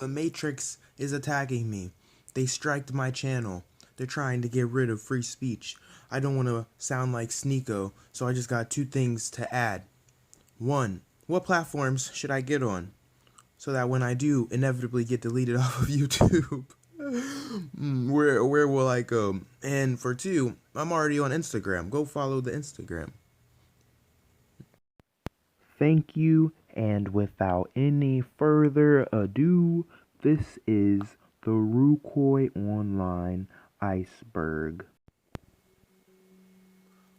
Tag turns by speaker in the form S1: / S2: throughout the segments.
S1: The Matrix is attacking me. They striked my channel. They're trying to get rid of free speech. I don't want to sound like Sneeko, so I just got two things to add. One, what platforms should I get on? So that when I do inevitably get deleted off of YouTube, where will I go? And for two, I'm already on Instagram. Go follow the Instagram.
S2: Thank you, and without any further ado, this is the Rucoy Online Iceberg.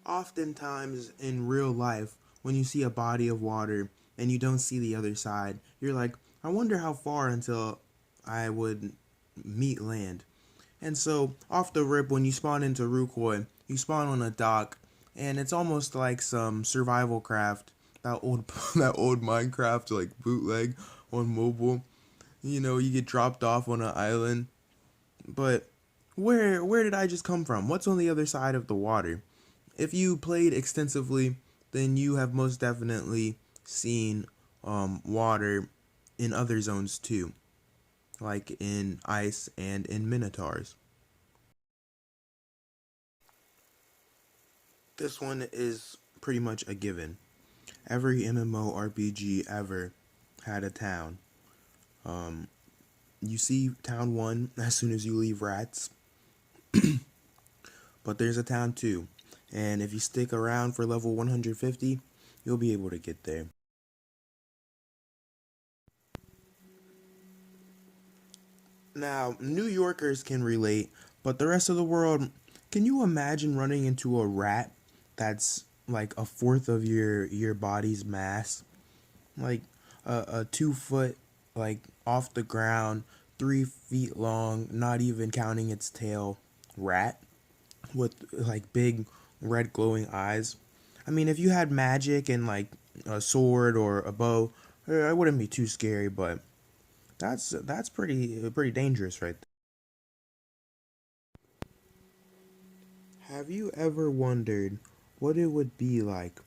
S1: Oftentimes in real life, when you see a body of water and you don't see the other side, you're like, I wonder how far until I would meet land. And so, off the rip, when you spawn into Rucoy, you spawn on a dock, and it's almost like some survival craft, that old that old Minecraft like bootleg on mobile. You know, you get dropped off on an island, but where did I just come from? What's on the other side of the water? If you played extensively, then you have most definitely seen water in other zones too, like in ice and in minotaurs. This one is pretty much a given. Every MMORPG ever had a town. Um, you see town 1 as soon as you leave rats, but there's a town 2, and if you stick around for level 150, you'll be able to get there. Now, New Yorkers can relate, but the rest of the world, can you imagine running into a rat that's like a fourth of your body's mass? Like a 2 foot, like off the ground, 3 feet long, not even counting its tail, rat with like big red glowing eyes. I mean, if you had magic and like a sword or a bow, I wouldn't be too scary, but that's pretty dangerous right there. Have you ever wondered what it would be like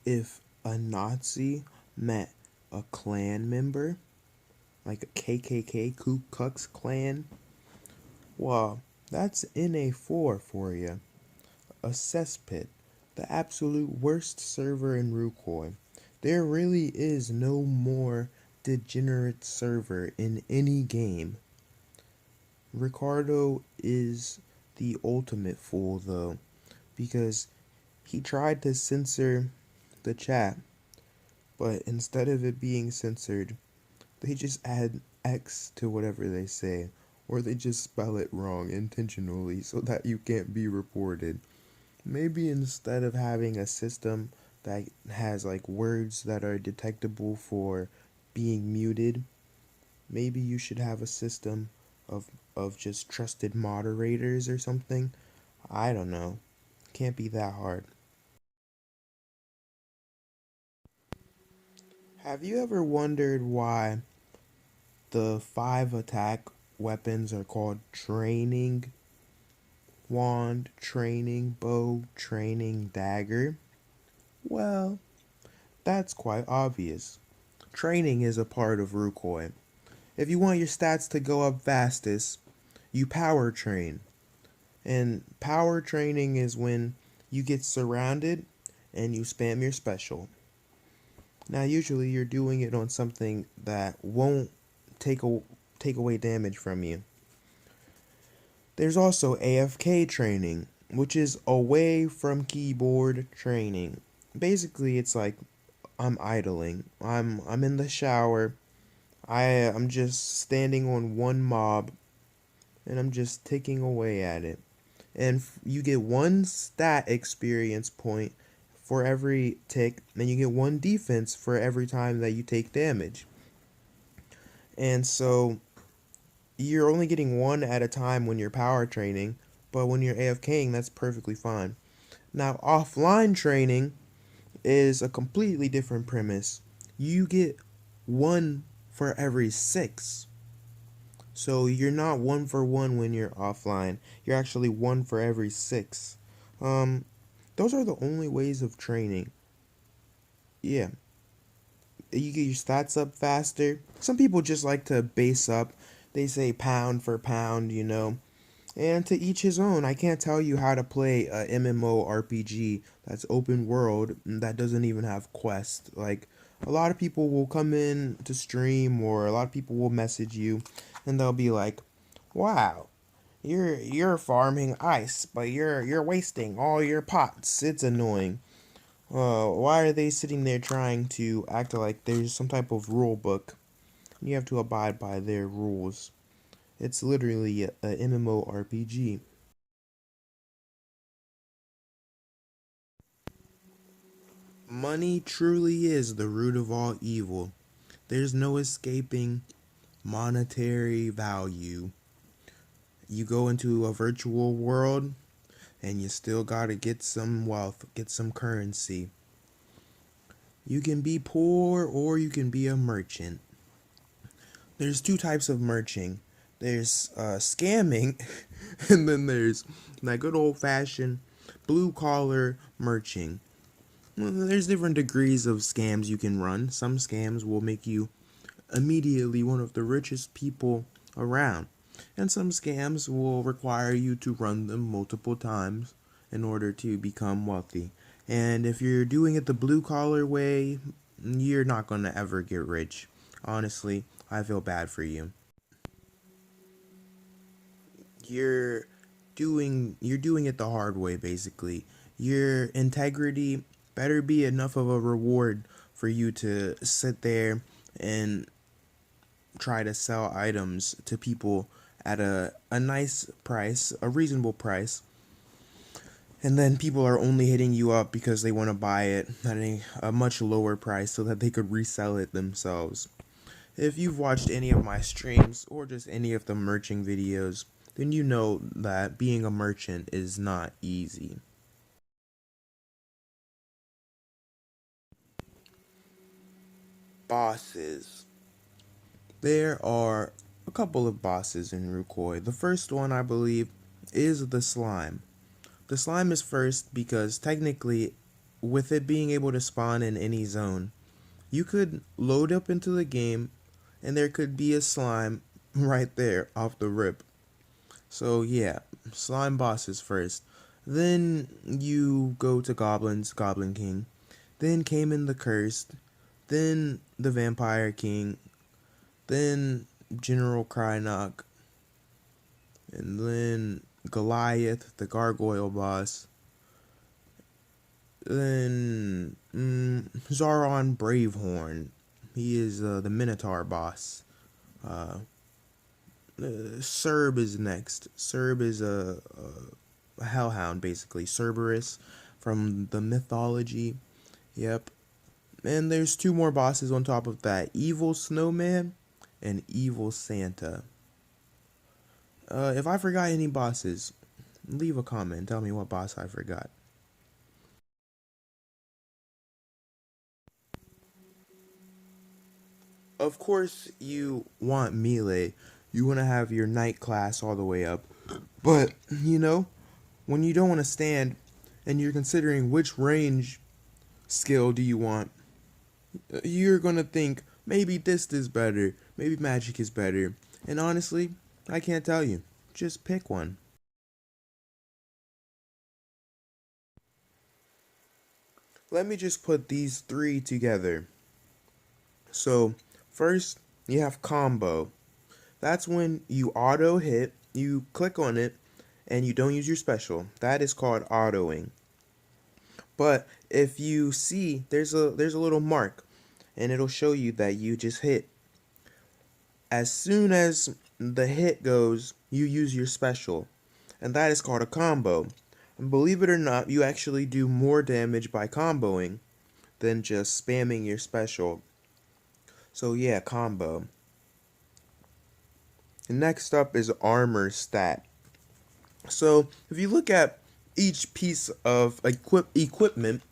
S1: if a Nazi met a Klan member, like a KKK, Ku Klux Klan? Well, that's NA4 for you. A cesspit, the absolute worst server in Rucoy. There really is no more degenerate server in any game. Ricardo is the ultimate fool though, because he tried to censor the chat, but instead of it being censored, they just add X to whatever they say, or they just spell it wrong intentionally so that you can't be reported. Maybe instead of having a system that has like words that are detectable for being muted, maybe you should have a system of just trusted moderators or something. I don't know. Can't be that hard. Have you ever wondered why the 5 attack weapons are called training wand, training bow, training dagger? Well, that's quite obvious. Training is a part of Rucoy. If you want your stats to go up fastest, you power train. And power training is when you get surrounded and you spam your special. Now usually you're doing it on something that won't take away damage from you. There's also AFK training, which is away from keyboard training. Basically, it's like I'm idling. I'm in the shower. I'm just standing on one mob and I'm just ticking away at it. And you get one stat experience point for every tick, and you get one defense for every time that you take damage. And so you're only getting one at a time when you're power training, but when you're AFKing, that's perfectly fine. Now, offline training is a completely different premise. You get one for every 6. So you're not 1 for 1 when you're offline. You're actually 1 for every 6. Those are the only ways of training. Yeah. You get your stats up faster. Some people just like to base up. They say pound for pound, you know. And to each his own. I can't tell you how to play a MMORPG that's open world that doesn't even have quests. Like a lot of people will come in to stream or a lot of people will message you and they'll be like, "Wow, you're farming ice, but you're wasting all your pots. It's annoying." Why are they sitting there trying to act like there's some type of rule book? You have to abide by their rules. It's literally a MMORPG. Money truly is the root of all evil. There's no escaping monetary value. You go into a virtual world and you still gotta get some wealth, get some currency. You can be poor or you can be a merchant. There's two types of merching. There's scamming, and then there's that good old fashioned blue collar merching. Well, there's different degrees of scams you can run. Some scams will make you immediately one of the richest people around, and some scams will require you to run them multiple times in order to become wealthy. And if you're doing it the blue collar way, you're not going to ever get rich. Honestly, I feel bad for you. You're you're doing it the hard way basically. Your integrity better be enough of a reward for you to sit there and try to sell items to people at a nice price, a reasonable price, and then people are only hitting you up because they want to buy it at a much lower price so that they could resell it themselves. If you've watched any of my streams or just any of the merching videos, then you know that being a merchant is not easy. Bosses. There are a couple of bosses in Rucoy. The first one, I believe, is the slime. The slime is first because technically, with it being able to spawn in any zone, you could load up into the game and there could be a slime right there off the rip. So yeah, slime bosses first. Then you go to goblins, Goblin King. Then came in the cursed. Then the Vampire King. Then General Krynock. And then Goliath, the Gargoyle boss. Then Zaron Bravehorn. He is the Minotaur boss. Uh, Serb is next. Serb is a hellhound, basically. Cerberus from the mythology. Yep. And there's two more bosses on top of that. Evil Snowman and Evil Santa. If I forgot any bosses, leave a comment. Tell me what boss I forgot. Of course, you want melee. You want to have your knight class all the way up. But, when you don't want to stand and you're considering which range skill do you want, you're going to think maybe this is better, maybe magic is better. And honestly, I can't tell you. Just pick one. Let me just put these three together. So, first, you have combo. That's when you auto hit, you click on it, and you don't use your special. That is called autoing. But if you see there's a little mark and it'll show you that you just hit. As soon as the hit goes, you use your special. And that is called a combo. And believe it or not, you actually do more damage by comboing than just spamming your special. So yeah, combo. And next up is armor stat. So if you look at each piece of equipment,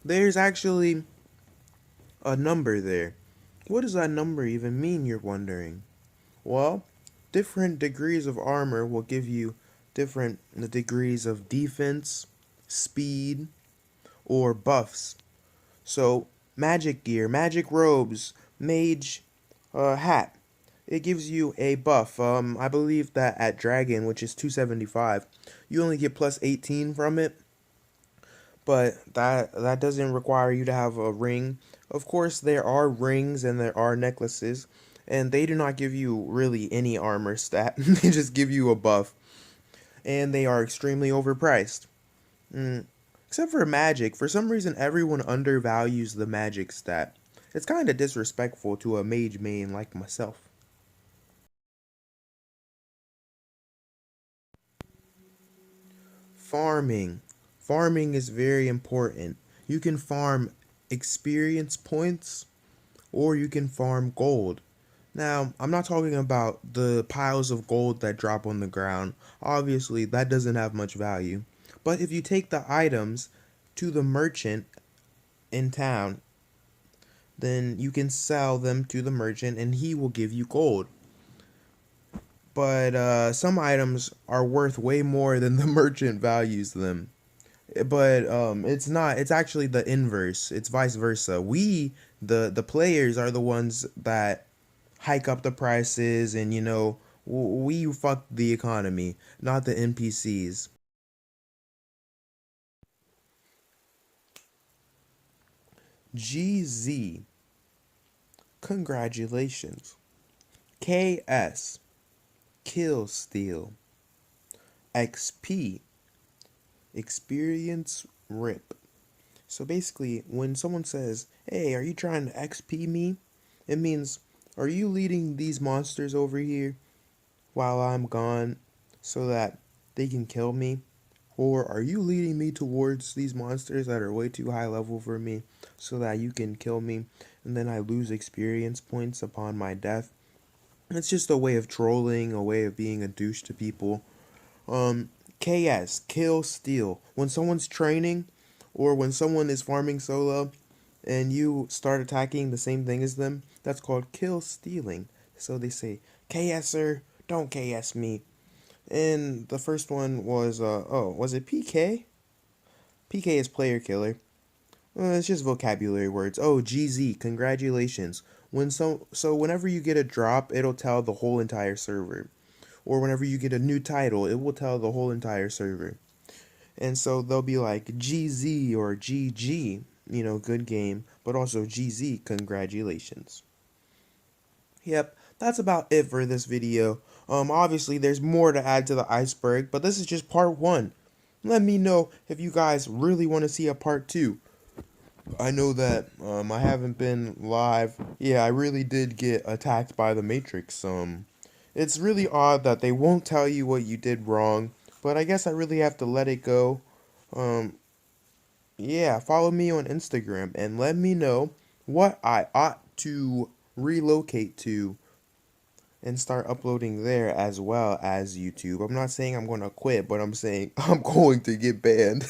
S1: there's actually a number there. What does that number even mean, you're wondering? Well, different degrees of armor will give you different degrees of defense, speed, or buffs. So magic gear, magic robes, mage hat. It gives you a buff. I believe that at Dragon, which is 275, you only get plus 18 from it, but that doesn't require you to have a ring. Of course, there are rings and there are necklaces, and they do not give you really any armor stat. They just give you a buff, and they are extremely overpriced. Mm. Except for magic, for some reason everyone undervalues the magic stat. It's kind of disrespectful to a mage main like myself. Farming. Farming is very important. You can farm experience points or you can farm gold. Now, I'm not talking about the piles of gold that drop on the ground. Obviously, that doesn't have much value. But if you take the items to the merchant in town, then you can sell them to the merchant and he will give you gold. But some items are worth way more than the merchant values them. But it's not, it's actually the inverse. It's vice versa. We, the players, are the ones that hike up the prices, and we fuck the economy, not the NPCs. GZ, congratulations. KS, kill steal. XP, experience rip. So basically, when someone says, "Hey, are you trying to XP me?" it means, "Are you leading these monsters over here while I'm gone so that they can kill me? Or are you leading me towards these monsters that are way too high level for me so that you can kill me and then I lose experience points upon my death?" It's just a way of trolling, a way of being a douche to people. Um, KS, kill steal. When someone's training or when someone is farming solo and you start attacking the same thing as them, that's called kill stealing. So they say, "KSer, don't KS me." And the first one was, was it PK? PK is player killer. It's just vocabulary words. Oh, GZ, congratulations. So whenever you get a drop, it'll tell the whole entire server. Or whenever you get a new title, it will tell the whole entire server. And so they'll be like GZ or GG, good game, but also GZ, congratulations. Yep, that's about it for this video. Obviously there's more to add to the iceberg, but this is just part one. Let me know if you guys really want to see a part two. I know that I haven't been live. Yeah, I really did get attacked by the Matrix. It's really odd that they won't tell you what you did wrong, but I guess I really have to let it go. Um, yeah, follow me on Instagram and let me know what I ought to relocate to and start uploading there as well as YouTube. I'm not saying I'm going to quit, but I'm saying I'm going to get banned.